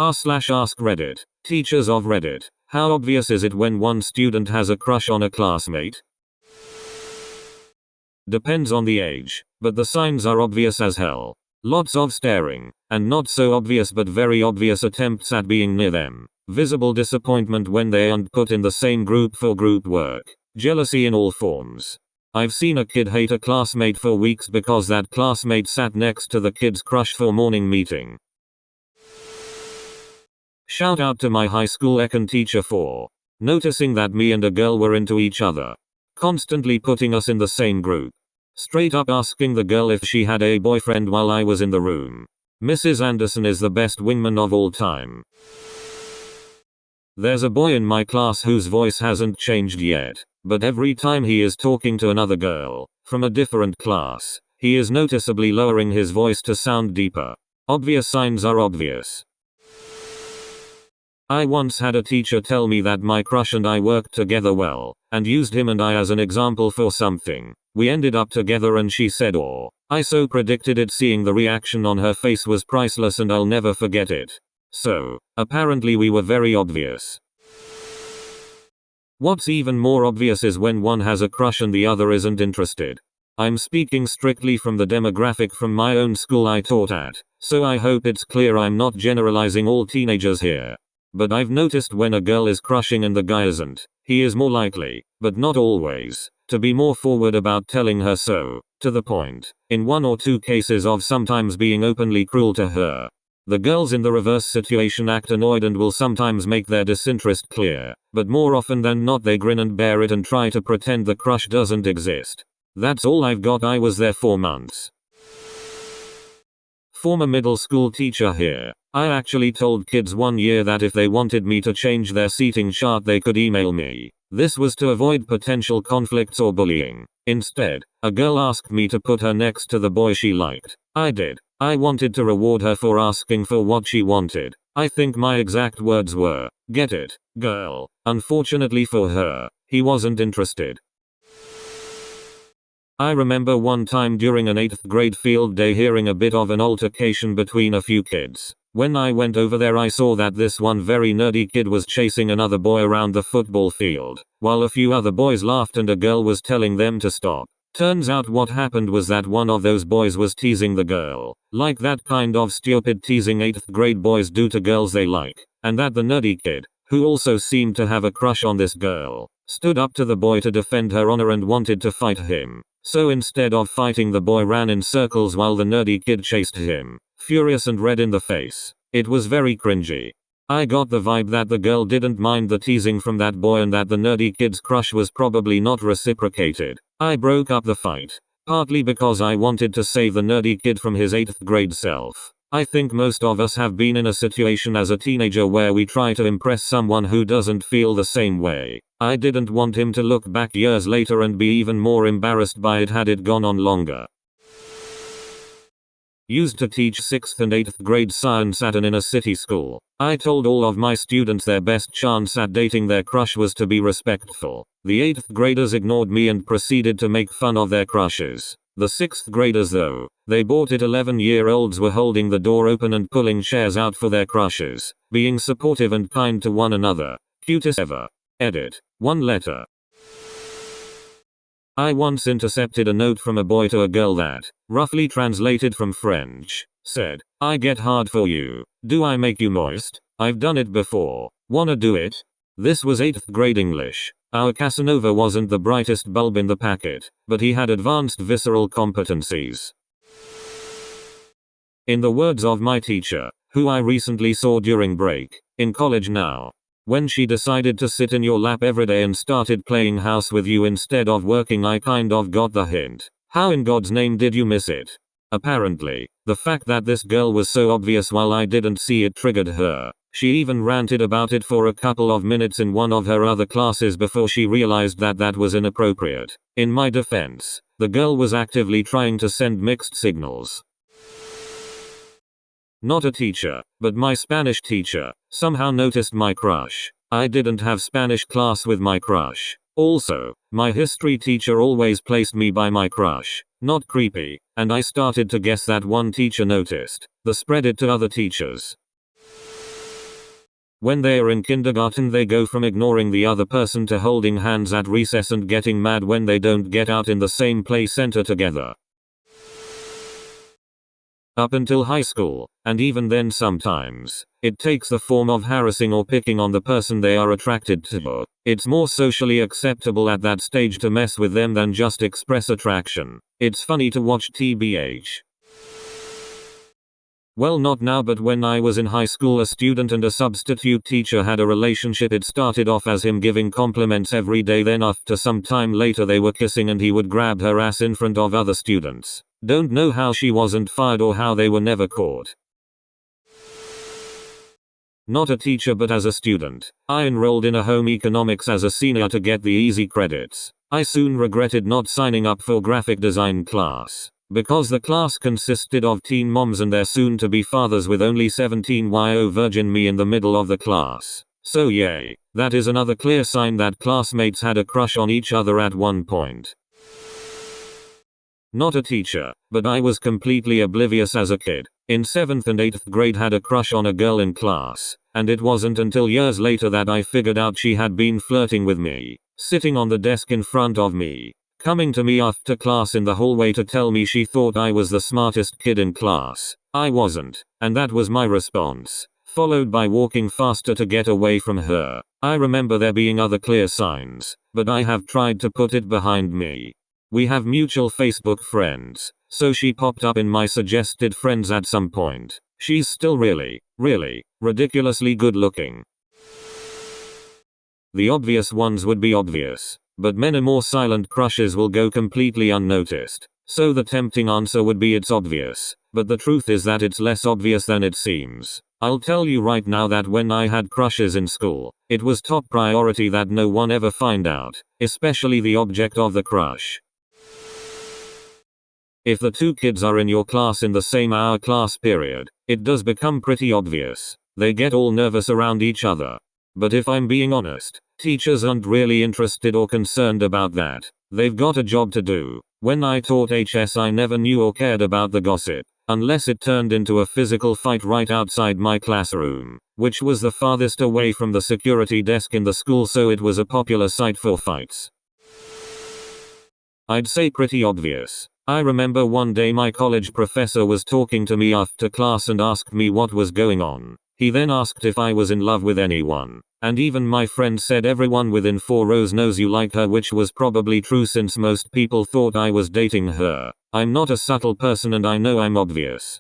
r/AskReddit. Teachers of Reddit. How obvious is it when one student has a crush on a classmate? Depends on the age, but the signs are obvious as hell. Lots of staring, and not so obvious but very obvious attempts at being near them. Visible disappointment when they aren't put in the same group for group work. Jealousy in all forms. I've seen a kid hate a classmate for weeks because that classmate sat next to the kid's crush for morning meeting. Shout out to my high school econ teacher for noticing that me and a girl were into each other. Constantly putting us in the same group. Straight up asking the girl if she had a boyfriend while I was in the room. Mrs. Anderson is the best wingman of all time. There's a boy in my class whose voice hasn't changed yet, but every time he is talking to another girl from a different class, he is noticeably lowering his voice to sound deeper. Obvious signs are obvious. I once had a teacher tell me that my crush and I worked together well, and used him and I as an example for something. We ended up together and she said, "Oh, I so predicted it." Seeing the reaction on her face was priceless and I'll never forget it. So, apparently we were very obvious. What's even more obvious is when one has a crush and the other isn't interested. I'm speaking strictly from the demographic from my own school I taught at, so I hope it's clear I'm not generalizing all teenagers here. But I've noticed when a girl is crushing and the guy isn't, he is more likely, but not always, to be more forward about telling her so, to the point, in one or two cases of sometimes being openly cruel to her. The girls in the reverse situation act annoyed and will sometimes make their disinterest clear, but more often than not they grin and bear it and try to pretend the crush doesn't exist. That's all I've got. I was there 4 months. Former middle school teacher here. I actually told kids one year that if they wanted me to change their seating chart they could email me. This was to avoid potential conflicts or bullying. Instead, a girl asked me to put her next to the boy she liked. I did. I wanted to reward her for asking for what she wanted. I think my exact words were, "Get it, girl." Unfortunately for her, he wasn't interested. I remember one time during an 8th grade field day hearing a bit of an altercation between a few kids. When I went over there I saw that this one very nerdy kid was chasing another boy around the football field, while a few other boys laughed and a girl was telling them to stop. Turns out what happened was that one of those boys was teasing the girl, like that kind of stupid teasing 8th grade boys do to girls they like, and that the nerdy kid, who also seemed to have a crush on this girl, stood up to the boy to defend her honor and wanted to fight him. So instead of fighting the boy ran in circles while the nerdy kid chased him, furious and red in the face. It was very cringy. I got the vibe that the girl didn't mind the teasing from that boy and that the nerdy kid's crush was probably not reciprocated. I broke up the fight, partly because I wanted to save the nerdy kid from his 8th grade self. I think most of us have been in a situation as a teenager where we try to impress someone who doesn't feel the same way. I didn't want him to look back years later and be even more embarrassed by it had it gone on longer. Used to teach 6th and 8th grade science at an inner city school. I told all of my students their best chance at dating their crush was to be respectful. The 8th graders ignored me and proceeded to make fun of their crushes. The 6th graders though, they bought it. 11-year-olds were holding the door open and pulling chairs out for their crushes, being supportive and kind to one another. Cutest ever. Edit. 1 letter. I once intercepted a note from a boy to a girl that, roughly translated from French, said, "I get hard for you. Do I make you moist? I've done it before. Wanna do it?" This was 8th grade English. Our Casanova wasn't the brightest bulb in the packet, but he had advanced visceral competencies. In the words of my teacher, who I recently saw during break, in college now, when she decided to sit in your lap every day and started playing house with you instead of working, I kind of got the hint. How in God's name did you miss it? Apparently, the fact that this girl was so obvious while I didn't see it triggered her. She even ranted about it for a couple of minutes in one of her other classes before she realized that that was inappropriate. In my defense, the girl was actively trying to send mixed signals. Not a teacher, but my Spanish teacher, somehow noticed my crush. I didn't have Spanish class with my crush. Also, my history teacher always placed me by my crush. Not creepy, and I started to guess that one teacher noticed. The spread it to other teachers. When they are in kindergarten they go from ignoring the other person to holding hands at recess and getting mad when they don't get out in the same play center together. Up until high school, and even then sometimes, it takes the form of harassing or picking on the person they are attracted to. It's more socially acceptable at that stage to mess with them than just express attraction. It's funny to watch TBH. Well, not now, but when I was in high school, a student and a substitute teacher had a relationship. It started off as him giving compliments every day, then after some time later they were kissing and he would grab her ass in front of other students. Don't know how she wasn't fired or how they were never caught. Not a teacher but as a student, I enrolled in a home economics as a senior to get the easy credits. I soon regretted not signing up for graphic design class, because the class consisted of teen moms and their soon-to-be fathers with only 17 virgin me in the middle of the class. So yay, that is another clear sign that classmates had a crush on each other at one point. Not a teacher, but I was completely oblivious as a kid. In 7th and 8th grade had a crush on a girl in class, and it wasn't until years later that I figured out she had been flirting with me, sitting on the desk in front of me, coming to me after class in the hallway to tell me she thought I was the smartest kid in class. I wasn't, and that was my response, followed by walking faster to get away from her. I remember there being other clear signs, but I have tried to put it behind me. We have mutual Facebook friends, so she popped up in my suggested friends at some point. She's still really ridiculously good looking. The obvious ones would be obvious, but many more silent crushes will go completely unnoticed. So the tempting answer would be it's obvious, but the truth is that it's less obvious than it seems. I'll tell you right now that when I had crushes in school, it was top priority that no one ever find out, especially the object of the crush. If the two kids are in your class in the same hour class period, it does become pretty obvious. They get all nervous around each other. But if I'm being honest, teachers aren't really interested or concerned about that. They've got a job to do. When I taught HS I never knew or cared about the gossip, unless it turned into a physical fight right outside my classroom, which was the farthest away from the security desk in the school, so it was a popular site for fights. I'd say pretty obvious. I remember one day my college professor was talking to me after class and asked me what was going on. He then asked if I was in love with anyone, and even my friend said everyone within 4 rows knows you like her, which was probably true since most people thought I was dating her. I'm not a subtle person and I know I'm obvious.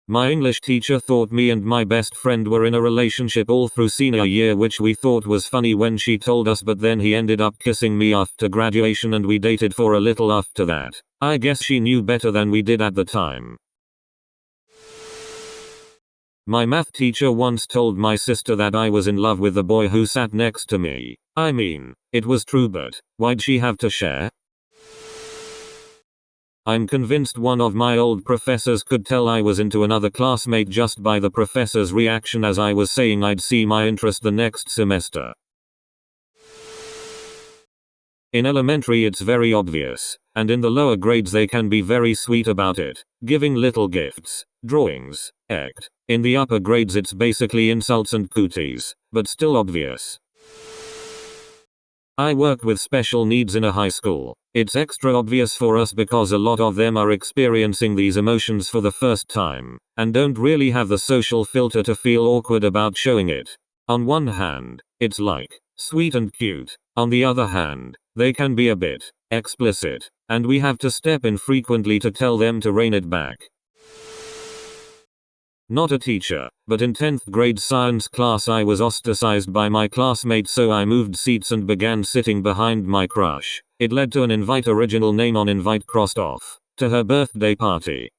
My English teacher thought me and my best friend were in a relationship all through senior year, which we thought was funny when she told us, but then he ended up kissing me after graduation and we dated for a little after that. I guess she knew better than we did at the time. My math teacher once told my sister that I was in love with the boy who sat next to me. I mean, it was true, but why'd she have to share? I'm convinced one of my old professors could tell I was into another classmate just by the professor's reaction as I was saying I'd see my interest the next semester. In elementary it's very obvious, and in the lower grades they can be very sweet about it, giving little gifts, drawings, act. In the upper grades it's basically insults and cooties, but still obvious. I work with special needs in a high school. It's extra obvious for us because a lot of them are experiencing these emotions for the first time, and don't really have the social filter to feel awkward about showing it. On one hand, it's like, sweet and cute. On the other hand, they can be a bit explicit, and we have to step in frequently to tell them to rein it back. Not a teacher, but in 10th grade science class I was ostracized by my classmates, so I moved seats and began sitting behind my crush. It led to an invite original name on invite crossed off, to her birthday party.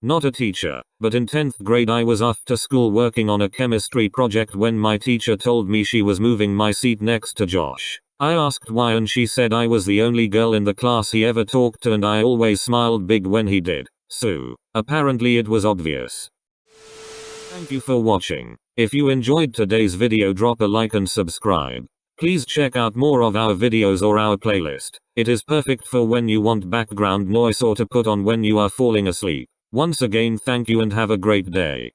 Not a teacher, but in 10th grade I was after school working on a chemistry project when my teacher told me she was moving my seat next to Josh. I asked why and she said I was the only girl in the class he ever talked to and I always smiled big when he did. So, apparently it was obvious. Thank you for watching. If you enjoyed today's video, drop a like and subscribe. Please check out more of our videos or our playlist. It is perfect for when you want background noise or to put on when you are falling asleep. Once again, thank you and have a great day.